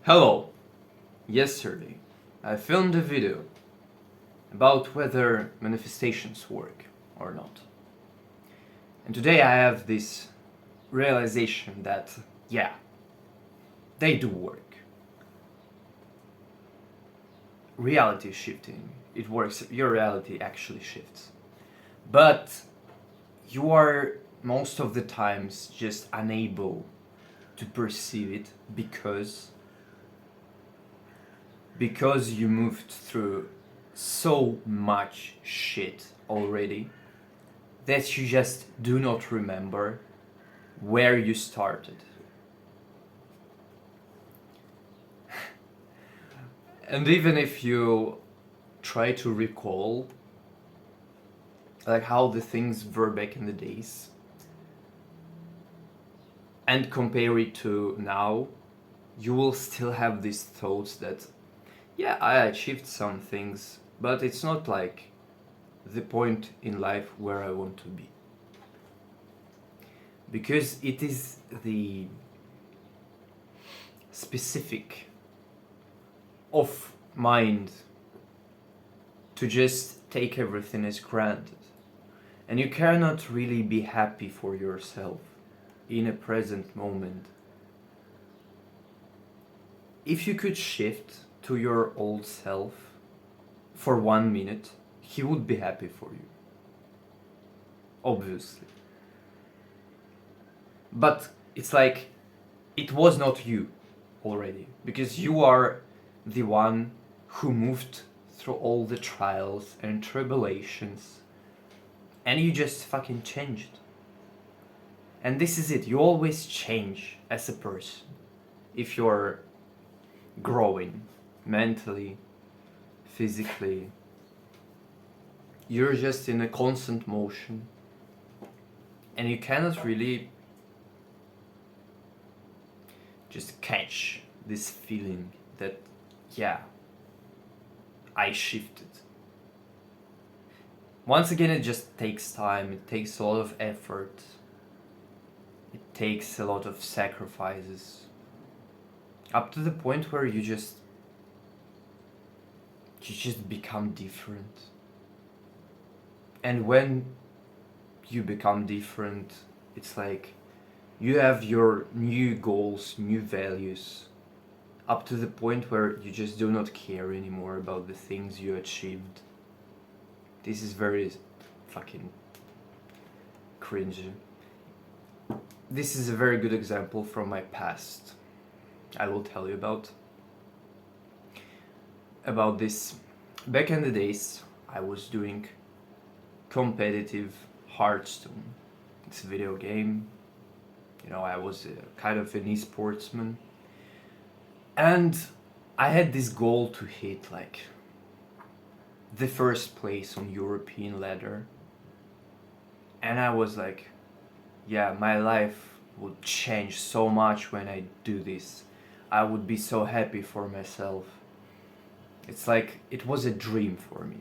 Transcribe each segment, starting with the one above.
Hello! Yesterday, I filmed a video about whether manifestations work or not. And today I have this realization that, yeah, they do work. Reality shifting, it works, your reality actually shifts. But you are most of the times just unable to perceive it because you moved through so much shit already that you just do not remember where you started. And even if you try to recall like how the things were back in the days and compare it to now, you will still have these thoughts that yeah, I achieved some things, but it's not like the point in life where I want to be. Because it is the specific of mind to just take everything as granted. And you cannot really be happy for yourself in a present moment. If you could shift to your old self for 1 minute, he would be happy for you. Obviously. But it's like it was not you already, because you are the one who moved through all the trials and tribulations and you just fucking changed. And this is it, you always change as a person if you're growing mentally, physically. You're just in a constant motion and you cannot really just catch this feeling that, yeah, I shifted. Once again, it just takes time, it takes a lot of effort, it takes a lot of sacrifices, up to the point where you just become different. And when you become different, it's like you have your new goals, new values, up to the point where you just do not care anymore about the things you achieved. This is very fucking cringy. This is a very good example from my past. I will tell you about this. Back in the days, I was doing competitive Hearthstone. It's a video game. You know, I was kind of an esportsman. And I had this goal to hit like the first place on European ladder. And I was like, yeah, my life would change so much when I do this. I would be so happy for myself. It's like it was a dream for me.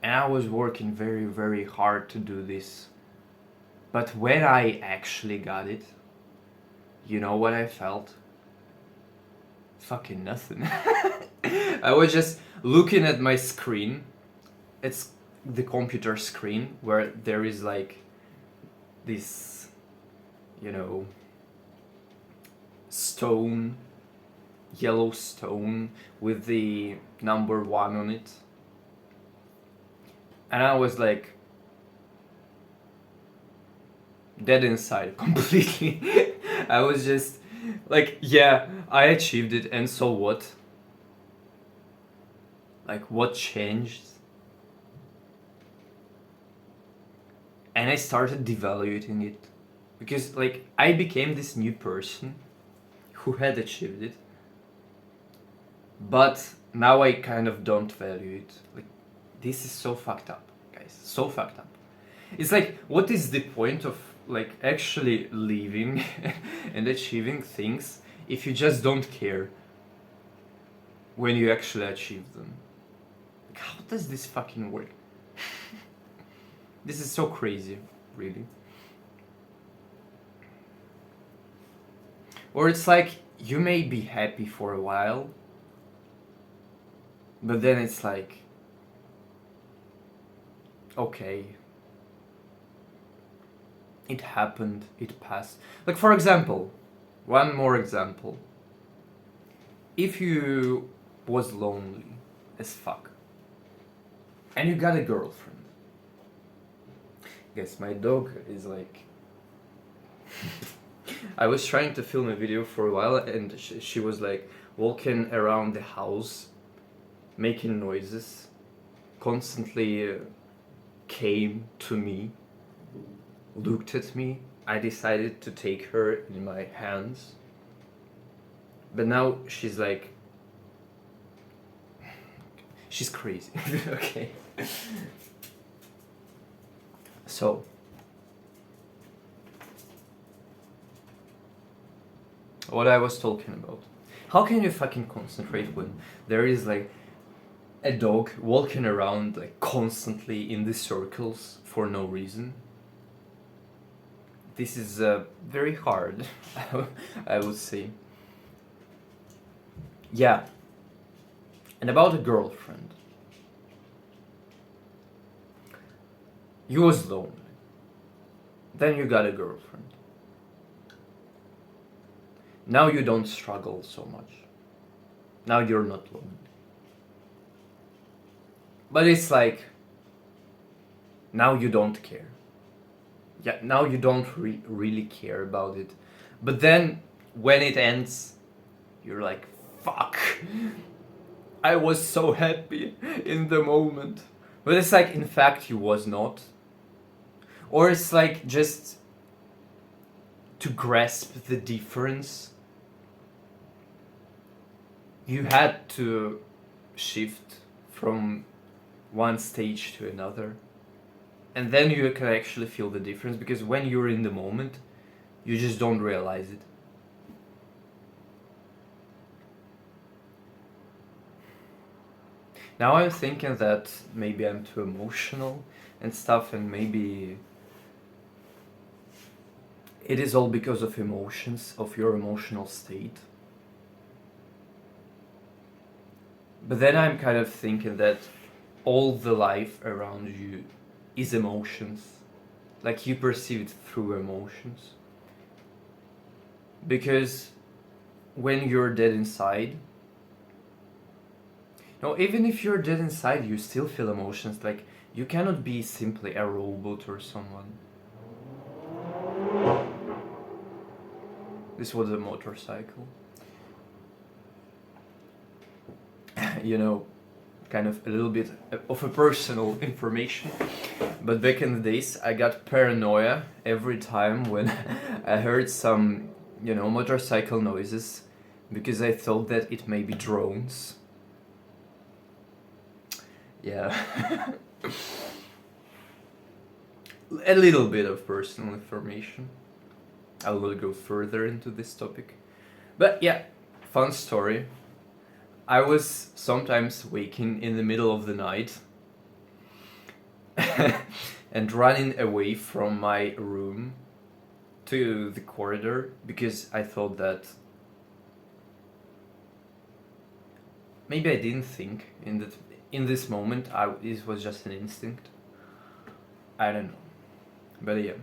And I was working very, very hard to do this. But when I actually got it, you know what I felt? Fucking nothing. I was just looking at my screen. It's the computer screen where there is like this, you know, stone, yellow stone with the number 1 on it. And I was like dead inside completely. I was just like, yeah, I achieved it, and so what? Like, what changed? And I started devaluing it because like I became this new person who had achieved it, but now I kind of don't value it. Like, this is so fucked up, guys, so fucked up. It's like, what is the point of like actually living and achieving things if you just don't care when you actually achieve them? Like, how does this fucking work? This is so crazy, really. Or it's like you may be happy for a while, but then it's like, okay, it happened, it passed. Like, for example, one more example. If you was lonely as fuck and you got a girlfriend, guess my dog is like. I was trying to film a video for a while and she was like walking around the house making noises, constantly came to me, looked at me. I decided to take her in my hands, but now she's like, she's crazy. Okay. So, what I was talking about. How can you fucking concentrate when there is like a dog walking around like constantly in the circles for no reason? This is very hard, I would say. Yeah. And about a girlfriend. You was lonely. Then you got a girlfriend. Now you don't struggle so much. Now you're not lonely. But it's like, now you don't care. Yeah, now you don't really care about it. But then when it ends, you're like, fuck. I was so happy in the moment. But it's like, in fact, you was not. Or it's like just to grasp the difference, you had to shift from one stage to another. And then you can actually feel the difference, because when you're in the moment, you just don't realize it. Now I'm thinking that maybe I'm too emotional and stuff, and maybe it is all because of emotions, of your emotional state. But then I'm kind of thinking that all the life around you is emotions. Like, you perceive it through emotions. Because when you're dead inside, no, even if you're dead inside, you still feel emotions. Like, you cannot be simply a robot or someone. This was a motorcycle. You know, kind of a little bit of a personal information. But back in the days, I got paranoia every time when I heard some, motorcycle noises, because I thought that it may be drones. Yeah. A little bit of personal information. I will go further into this topic. But yeah, fun story. I was sometimes waking in the middle of the night and running away from my room to the corridor, because I thought that maybe I didn't think in this moment. This was just an instinct. I don't know, but yeah.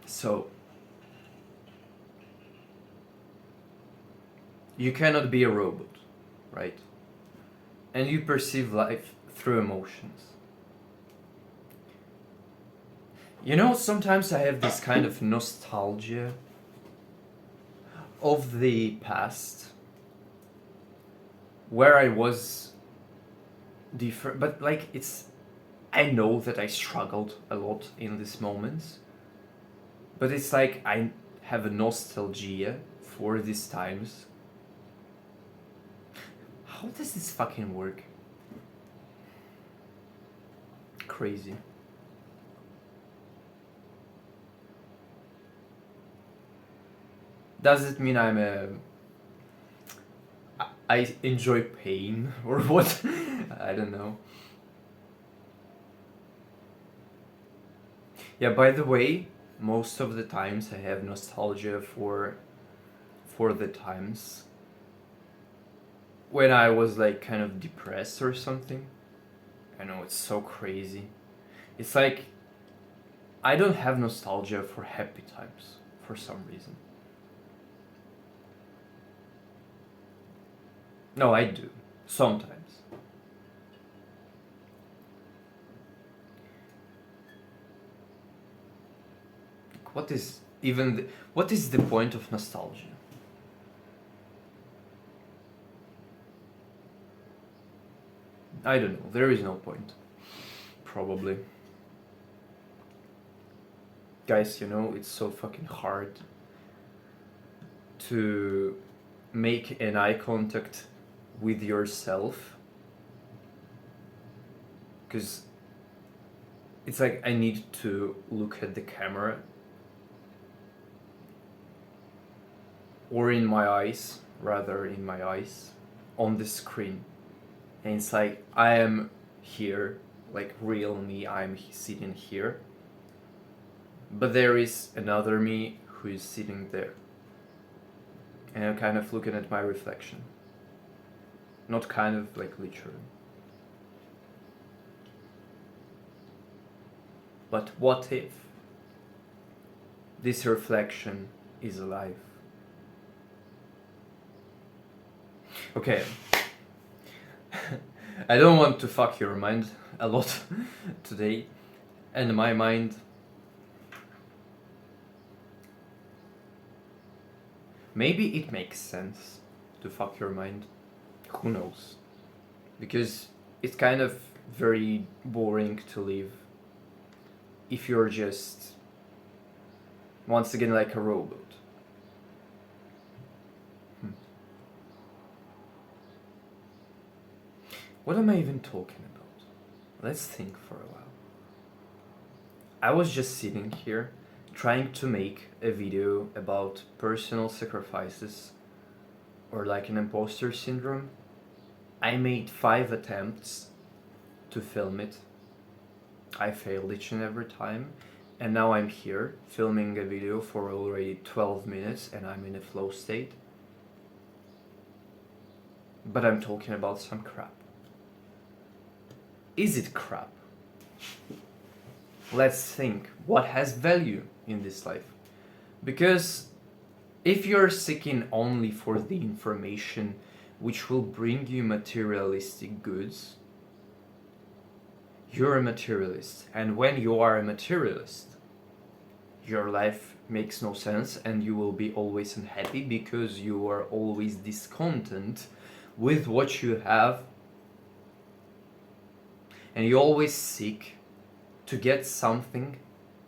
So you cannot be a robot, right? And you perceive life through emotions. Sometimes I have this kind of nostalgia of the past, where I was different, but like, I know that I struggled a lot in these moments, but it's like I have a nostalgia for these times. How does this fucking work? Crazy. Does it mean I enjoy pain or what? I don't know. Yeah, by the way, most of the times I have nostalgia for for the times when I was like kind of depressed or something. I know it's so crazy. It's like I don't have nostalgia for happy times for some reason. No, I do. Sometimes. What is the point of nostalgia? I don't know. There is no point. Probably. Guys, you know, it's so fucking hard to make an eye contact with yourself, because it's like I need to look at the camera or in my eyes, rather in my eyes, on the screen. And it's like I am here, like real me, I'm sitting here. But there is another me who is sitting there. And I'm kind of looking at my reflection. Not kind of, like literally. But what if this reflection is alive? Okay. I don't want to fuck your mind a lot today. And my mind, maybe it makes sense to fuck your mind. Who knows? Because it's kind of very boring to live if you're just, once again, like a robot. What am I even talking about? Let's think for a while. I was just sitting here trying to make a video about personal sacrifices or like an imposter syndrome. I made 5 attempts to film it. I failed each and every time. And now I'm here filming a video for already 12 minutes and I'm in a flow state. But I'm talking about some crap. Is it crap? Let's think, what has value in this life? Because if you're seeking only for the information which will bring you materialistic goods, you're a materialist. And when you are a materialist, your life makes no sense and you will be always unhappy because you are always discontent with what you have. And you always seek to get something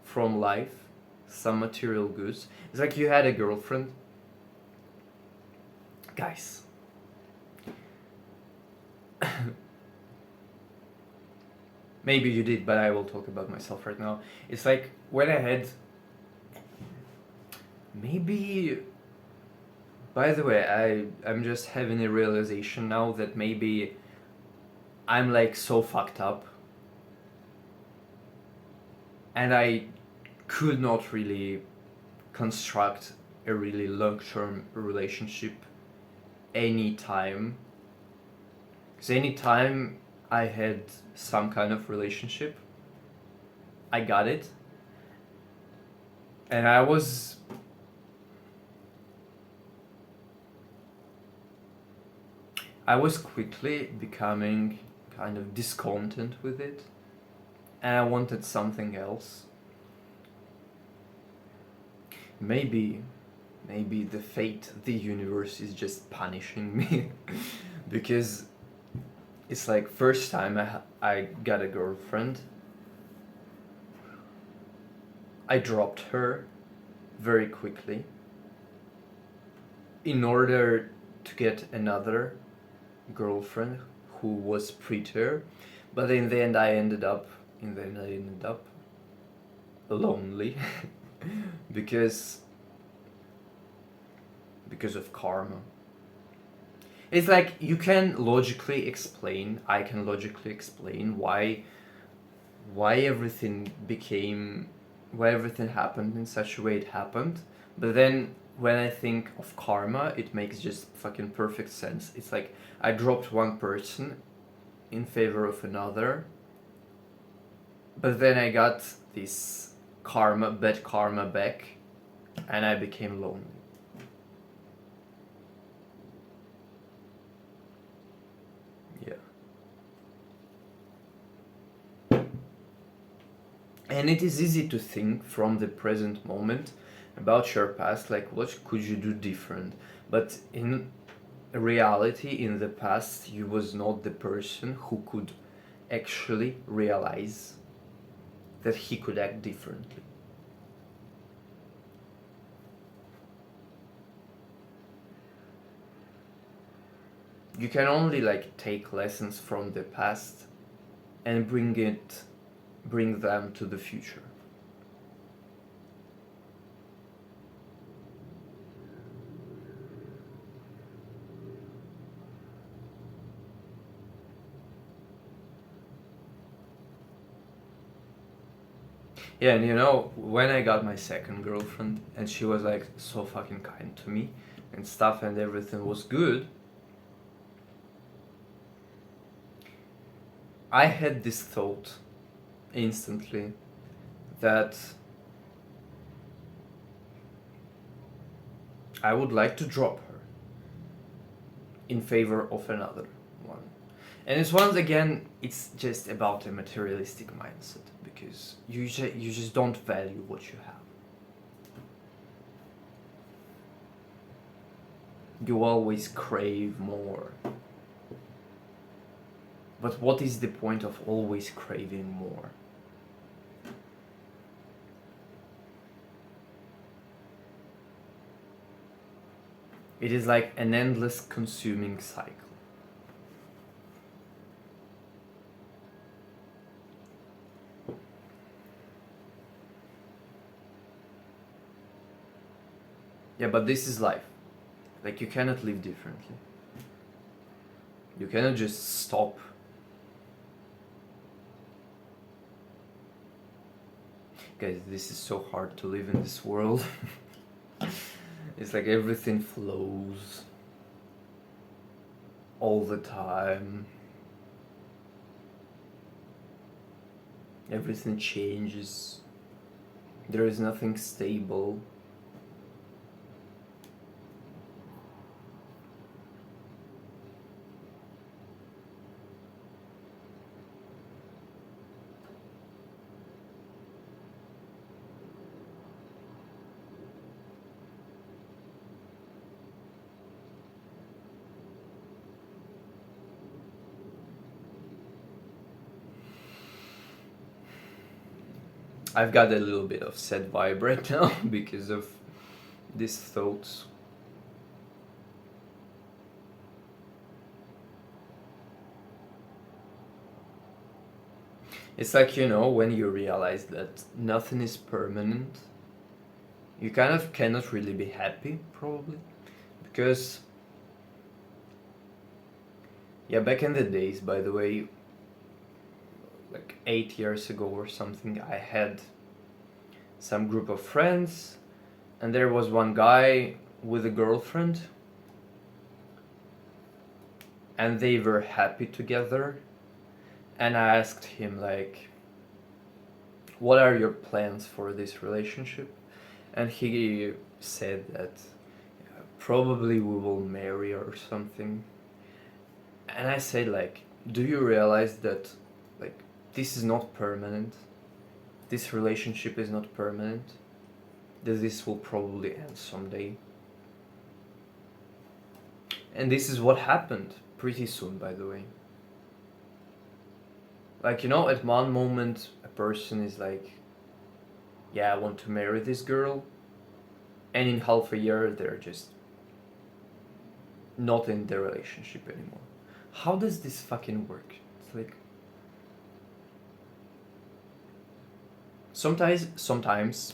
from life, some material goods. It's like you had a girlfriend. Guys. Maybe you did, but I will talk about myself right now. It's like when I had... Maybe... By the way, I'm just having a realization now that maybe I'm like so fucked up and I could not really construct a really long-term relationship anytime. Because anytime I had some kind of relationship, I got it. And I was quickly becoming kind of discontent with it, and I wanted something else. Maybe the fate, the universe is just punishing me because it's like first time I got a girlfriend, I dropped her very quickly in order to get another girlfriend who was prettier, but in the end I ended up lonely because of karma. It's like I can logically explain why everything happened in such a way it happened, But then when I think of karma, it makes just fucking perfect sense. It's like I dropped one person in favor of another, but then I got this karma, bad karma back, and I became lonely. Yeah. And it is easy to think from the present moment about your past, like what could you do different? But in reality, in the past, you was not the person who could actually realize that he could act differently. You can only like take lessons from the past and bring them to the future. Yeah, and you know, when I got my second girlfriend and she was like so fucking kind to me and stuff and everything was good, I had this thought instantly that I would like to drop her in favor of another one. And it's once again, it's just about a materialistic mindset because you just don't value what you have. You always crave more. But what is the point of always craving more? It is like an endless consuming cycle. Yeah, but this is life. Like, you cannot live differently. You cannot just stop. Guys, this is so hard to live in this world. It's like everything flows all the time. Everything changes. There is nothing stable. I've got a little bit of sad vibe right now because of these thoughts. It's like, you know, when you realize that nothing is permanent, you kind of cannot really be happy, probably. Because, yeah, back in the days, by the way, like 8 years ago or something, I had some group of friends, and there was one guy with a girlfriend, and they were happy together. And I asked him, like, what are your plans for this relationship? And he said that probably we will marry or something. And I said, like, do you realize that, like, this is not permanent? This relationship is not permanent? That this will probably end someday? And this is what happened pretty soon, by the way. Like, you know, at one moment, a person is like, yeah, I want to marry this girl. And in half a year, they're just not in the relationship anymore. How does this fucking work? It's like, sometimes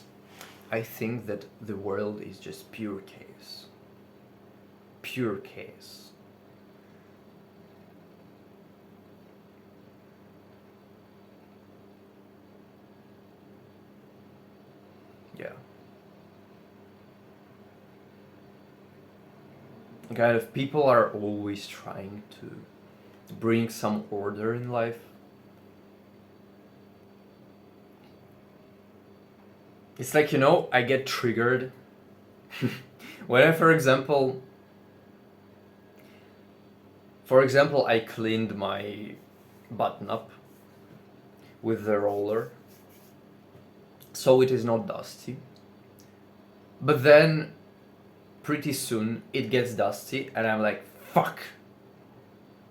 I think that the world is just pure chaos. Pure chaos. Yeah. kind of people are always trying to bring some order in life. It's like, I get triggered when I, for example, I cleaned my button up with the roller so it is not dusty. But then pretty soon it gets dusty and I'm like, fuck.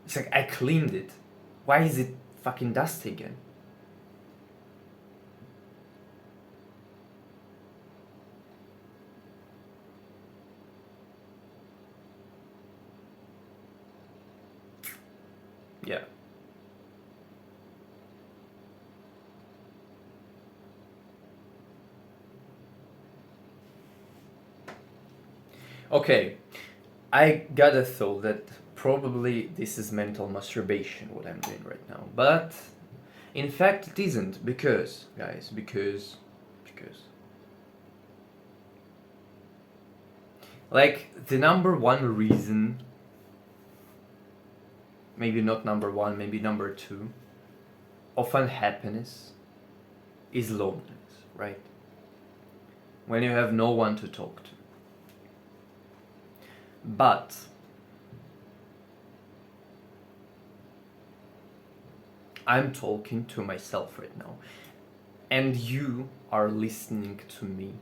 It's like I cleaned it. Why is it fucking dusty again? Yeah. Okay, I got a thought that probably this is mental masturbation, what I'm doing right now. But in fact, it isn't, because, guys, because. Like, the number one reason, maybe not number one, maybe number two, of unhappiness is loneliness, right? When you have no one to talk to. But I'm talking to myself right now, and you are listening to me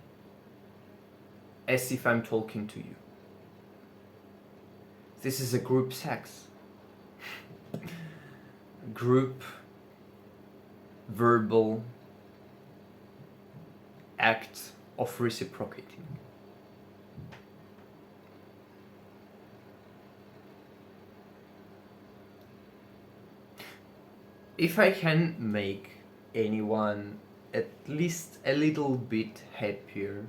as if I'm talking to you. This is a group sex. Group verbal act of reciprocating. If I can make anyone at least a little bit happier,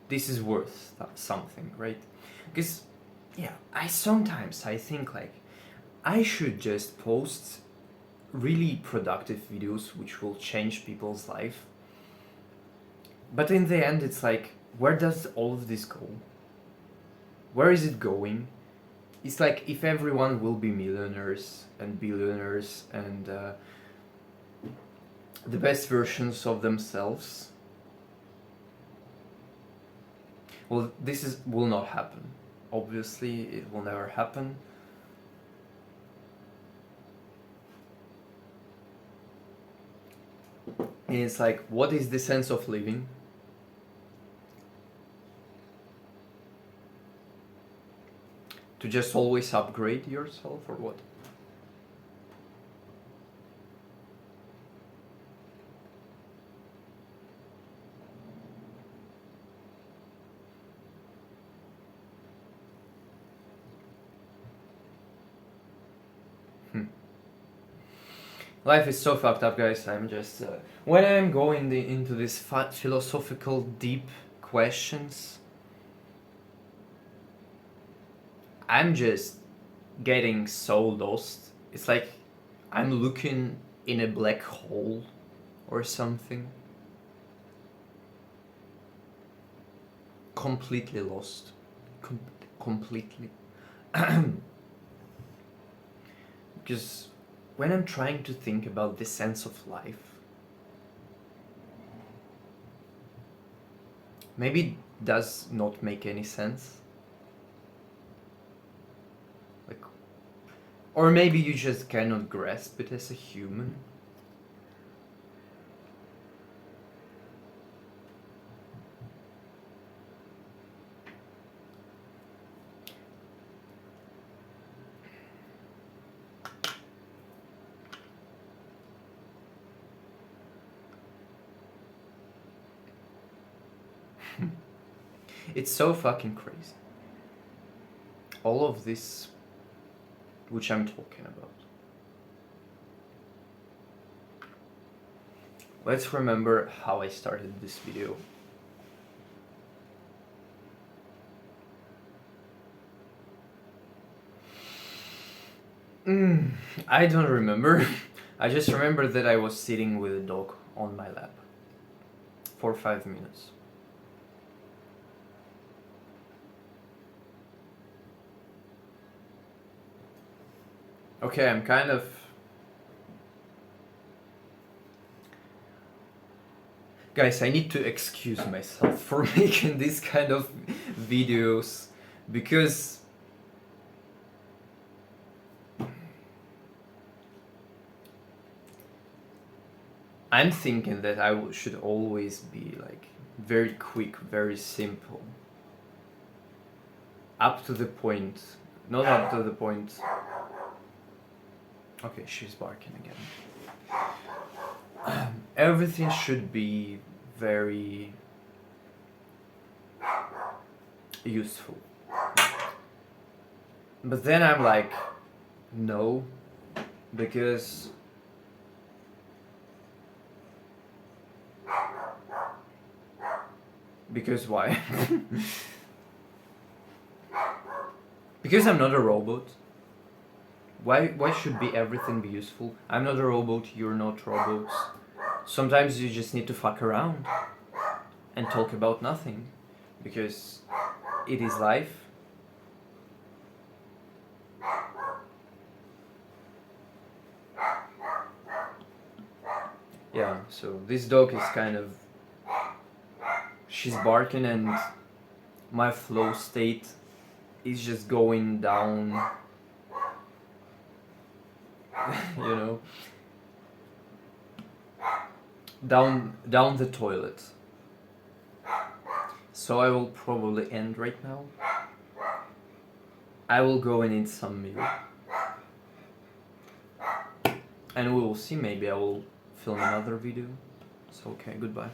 this is worth something, right? Because, yeah, I think like I should just post really productive videos which will change people's life. But in the end, it's like, where does all of this go? Where is it going? It's like, if everyone will be millionaires and billionaires and the best versions of themselves, well, will not happen. Obviously, it will never happen. And it's like, what is the sense of living? To just always upgrade yourself, or what? Life is so fucked up, guys. I'm just when I'm going into these philosophical deep questions, I'm just getting so lost. It's like I'm looking in a black hole or something. Completely lost. Completely. Because when I'm trying to think about the sense of life, maybe it does not make any sense. Like, or maybe you just cannot grasp it as a human. It's so fucking crazy. All of this, which I'm talking about. Let's remember how I started this video. I don't remember. I just remember that I was sitting with a dog on my lap for 5 minutes. Okay, I'm kind of... Guys, I need to excuse myself for making these kind of videos because I'm thinking that should always be like very quick, very simple. Up to the point. Not up to the point. Okay, she's barking again. Everything should be very useful. But then I'm like, no, because why? Because I'm not a robot. Why should be everything be useful? I'm not a robot, you're not robots. Sometimes you just need to fuck around and talk about nothing, because it is life. Yeah, so this dog is kind of... she's barking and my flow state is just going down, you know, down the toilet. So I will probably end right now. I will go and eat some meal. And we will see, maybe I will film another video. So okay, goodbye.